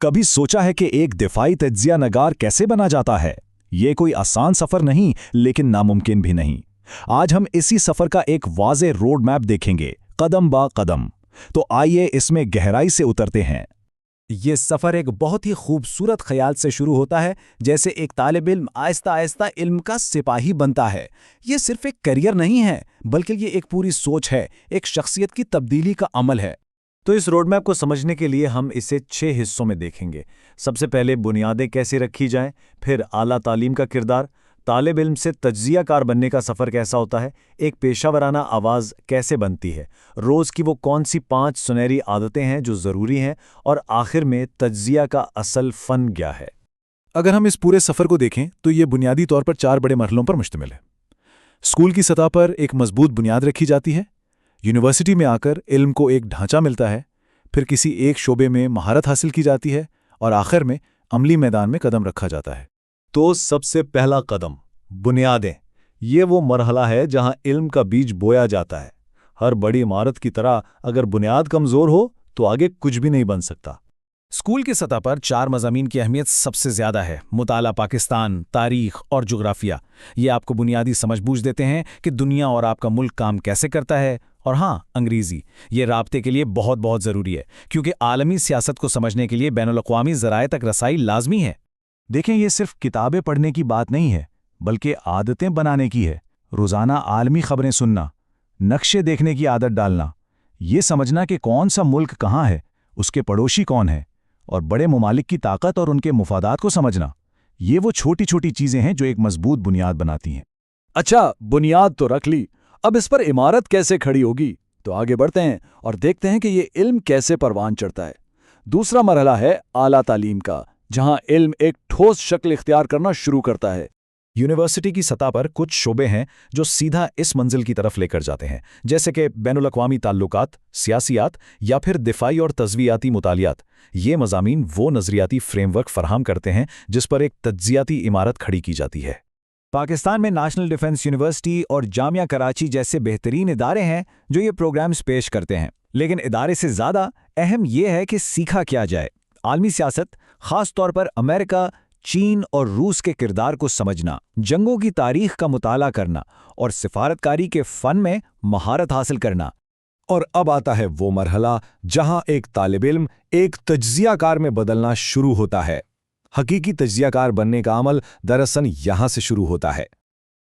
कभी सोचा है कि एक दिफाई तज्जिया नगार कैसे बना जाता है? ये कोई आसान सफर नहीं, लेकिन नामुमकिन भी नहीं। आज हम इसी सफर का एक वाज़े रोड मैप देखेंगे, कदम बा कदम। तो आइए इसमें गहराई से उतरते हैं। ये सफ़र एक बहुत ही खूबसूरत ख्याल से शुरू होता है, जैसे एक तालिब इल्म आहिस्ता आहिस्ता इल्म का सिपाही बनता है। ये सिर्फ एक करियर नहीं है, बल्कि ये एक पूरी सोच है, एक शख्सियत की तब्दीली का अमल है। तो इस रोडमैप को समझने के लिए हम इसे 6 हिस्सों में देखेंगे। सबसे पहले बुनियादें कैसे रखी जाएं, फिर आला तालीम का किरदार, तालिब इल्म से तज्जियाकार बनने का सफ़र कैसा होता है, एक पेशावराना आवाज़ कैसे बनती है, रोज़ की वो कौन सी 5 सुनहरी आदतें हैं जो ज़रूरी हैं, और आखिर में तज्जिया का असल फ़न क्या है। अगर हम इस पूरे सफ़र को देखें तो ये बुनियादी तौर पर 4 बड़े मरहलों पर मुश्तमिल है। स्कूल की सतह पर एक मजबूत बुनियाद रखी जाती है, यूनिवर्सिटी में आकर इल्म को एक ढांचा मिलता है, फिर किसी एक शोबे में महारत हासिल की जाती है, और आखिर में अमली मैदान में कदम रखा जाता है। तो सबसे पहला कदम बुनियादें। ये वो मरहला है जहां इल्म का बीज बोया जाता है। हर बड़ी इमारत की तरह अगर बुनियाद कमज़ोर हो तो आगे कुछ भी नहीं बन सकता। स्कूल की सतह पर 4 मज़ामीन की अहमियत सबसे ज़्यादा है: मुताला पाकिस्तान, तारीख और जुग्राफिया। ये आपको बुनियादी समझबूझ देते हैं कि दुनिया और आपका मुल्क काम कैसे करता है। और हाँ, अंग्रेज़ी, ये राब्ते के लिए बहुत बहुत ज़रूरी है, क्योंकि आलमी सियासत को समझने के लिए बैनुल-अक़वामी ज़राए तक रसाई लाजमी है। देखें, ये सिर्फ किताबें पढ़ने की बात नहीं है, बल्कि आदतें बनाने की है। रोज़ाना आलमी खबरें सुनना, नक्शे देखने की आदत डालना, ये समझना कि कौन सा मुल्क कहाँ है, उसके पड़ोसी कौन है, और बड़े ममालिक की ताकत और उनके मुफादात को समझना, ये वो छोटी छोटी चीज़ें हैं जो एक मजबूत बुनियाद बनाती हैं। अच्छा, बुनियाद तो रख ली, अब इस पर इमारत कैसे खड़ी होगी? तो आगे बढ़ते हैं और देखते हैं कि ये इल्म कैसे परवान चढ़ता है। दूसरा मरहला है आला तालीम का, जहां इल्म एक ठोस शक्ल इख्तियार करना शुरू करता है। यूनिवर्सिटी की सतह पर कुछ शोबे हैं जो सीधा इस मंजिल की तरफ लेकर जाते हैं, जैसे कि बैनुल-अक़वामी ताल्लुकात, सियासियात या फिर दिफाई और तज़वियाती मुतालियात। ये मज़ामीन वो नज़रियाती फ्रेमवर्क फराहम करते हैं जिस पर एक तज्जियाती इमारत खड़ी की जाती है। पाकिस्तान में नेशनल डिफेंस यूनिवर्सिटी और जामिया कराची जैसे बेहतरीन इदारे हैं जो ये प्रोग्राम्स पेश करते हैं, लेकिन इदारे से ज़्यादा अहम ये है कि सीखा क्या जाए। आलमी सियासत, ख़ास तौर पर अमेरिका, चीन और रूस के किरदार को समझना, जंगों की तारीख का मुताला करना और सिफारतकारी के फ़न में महारत हासिल करना। और अब आता है वो मरहला जहां एक तालिब इल्म एक तज्जियाकार में बदलना शुरू होता है। हकीकी तज्जियाकार बनने का अमल दरअसल यहां से शुरू होता है।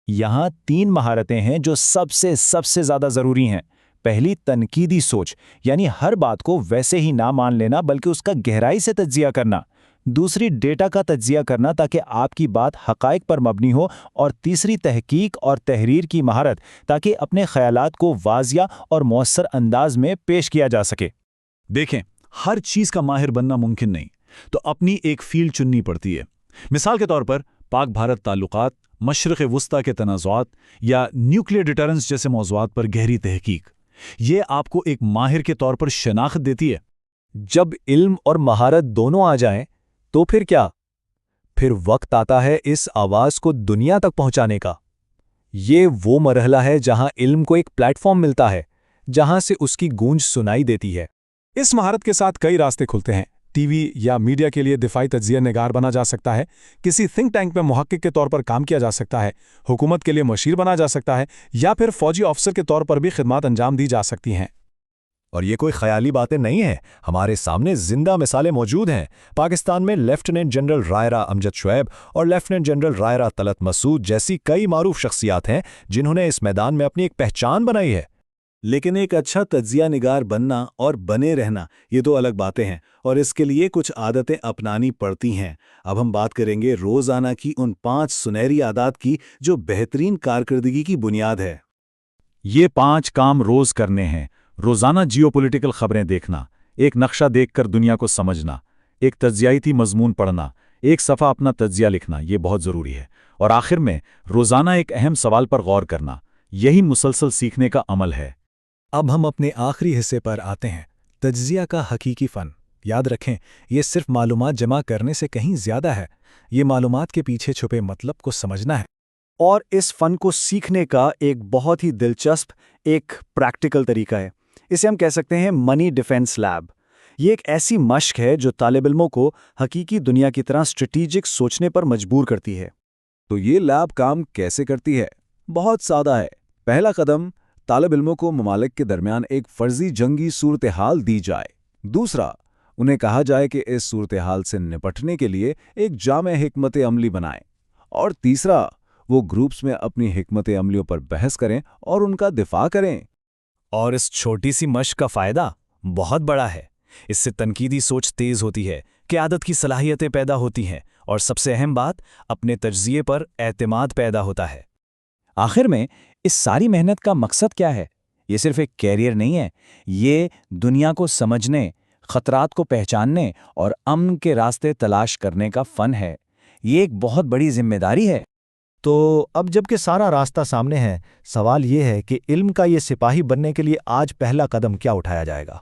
यहाँ 3 महारतें हैं जो सबसे ज़्यादा ज़रूरी हैं। पहली, तनकीदी सोच, यानी हर बात को वैसे ही ना मान लेना बल्कि उसका गहराई से तज्जिया करना। दूसरी, डेटा का तज्जिया करना ताकि आपकी बात हक़ाइक़ पर मबनी हो। और तीसरी, तहकीक और तहरीर की महारत, ताकि अपने ख़यालात को वाज़िया और मौसर अंदाज में पेश किया जा सके। देखें, हर चीज़ का माहिर बनना मुमकिन नहीं, तो अपनी एक फील्ड चुननी पड़ती है। मिसाल के तौर पर पाक भारत ताल्लुकात, मशरिक़ वुस्ता के तनाज़ुआत या न्यूक्लियर डिटरेंस जैसे मौज़ूआत पर गहरी तहकीक, ये आपको एक माहिर के तौर पर शनाख्त देती है। जब इल्म और महारत दोनों आ जाएं, तो फिर क्या? फिर वक्त आता है इस आवाज़ को दुनिया तक पहुंचाने का। ये वो मरहला है जहां इल्म को एक प्लेटफॉर्म मिलता है, जहां से उसकी गूंज सुनाई देती है। इस महारत के साथ कई रास्ते खुलते हैं। टीवी या मीडिया के लिए दिफाई तज्जिया निगार बना जा सकता है, किसी थिंक टैंक में मुहक्किक के तौर पर काम किया जा सकता है, हुकूमत के लिए मशीर बना जा सकता है, या फिर फौजी अफसर के तौर पर भी खिदमत अंजाम दी जा सकती हैं। और ये कोई ख्याली बातें नहीं हैं, हमारे सामने जिंदा मिसालें मौजूद हैं। पाकिस्तान में लेफ्टिनेंट जनरल रायरा अमजद शुएब और लेफ्टिनेंट जनरल रायरा तलत मसूद जैसी कई मारूफ शख्सियात हैं जिन्होंने इस मैदान में अपनी एक पहचान बनाई है। लेकिन एक अच्छा तज्जिया निगार बनना और बने रहना, ये तो अलग बातें हैं, और इसके लिए कुछ आदतें अपनानी पड़ती हैं। अब हम बात करेंगे रोज़ाना की उन 5 सुनहरी आदत की जो बेहतरीन कारकर्दगी की बुनियाद है। ये 5 काम रोज़ करने हैं। रोज़ाना जियोपॉलिटिकल खबरें देखना, एक नक्शा देखकर दुनिया को समझना, एक तज्जियाती मजमून पढ़ना, एक सफ़ा अपना तज्जिया लिखना, ये बहुत ज़रूरी है। और आखिर में रोज़ाना एक अहम सवाल पर गौर करना, यही मुसलसल सीखने का अमल है। अब हम अपने आखिरी हिस्से पर आते हैं, तज्जिया का हकीकी फ़न। याद रखें, ये सिर्फ मालूमात जमा करने से कहीं ज़्यादा है। ये मालूमात के पीछे छुपे मतलब को समझना है। और इस फ़न को सीखने का एक बहुत ही दिलचस्प, एक प्रैक्टिकल तरीका है। इसे हम कह सकते हैं मनी डिफेंस लैब। یہ ایک ایسی مشق ہے جو طالب علموں کو حقیقی دنیا کی طرح اسٹریٹجک سوچنے پر مجبور کرتی ہے۔ تو یہ لیب کام کیسے کرتی ہے؟ بہت سادہ ہے۔ پہلا قدم، طالب علموں کو ممالک کے درمیان ایک فرضی جنگی صورتحال دی جائے۔ دوسرا، انہیں کہا جائے کہ اس صورتحال سے نپٹنے کے لیے ایک جامع حکمت عملی بنائیں۔ اور تیسرا، وہ گروپس میں اپنی حکمت عملیوں پر بحث کریں اور ان کا دفاع کریں۔ اور اس چھوٹی سی مشق کا فائدہ بہت بڑا ہے۔ اس سے تنقیدی سوچ تیز ہوتی ہے، قیادت کی صلاحیتیں پیدا ہوتی ہیں، اور سب سے اہم بات، اپنے تجزیے پر اعتماد پیدا ہوتا ہے۔ آخر میں اس ساری محنت کا مقصد کیا ہے؟ یہ صرف ایک کیریئر نہیں ہے، یہ دنیا کو سمجھنے، خطرات کو پہچاننے اور امن کے راستے تلاش کرنے کا فن ہے۔ یہ ایک بہت بڑی ذمہ داری ہے۔ تو اب جب کہ سارا راستہ سامنے ہے، سوال یہ ہے کہ علم کا یہ سپاہی بننے کے لیے آج پہلا قدم کیا اٹھایا جائے گا؟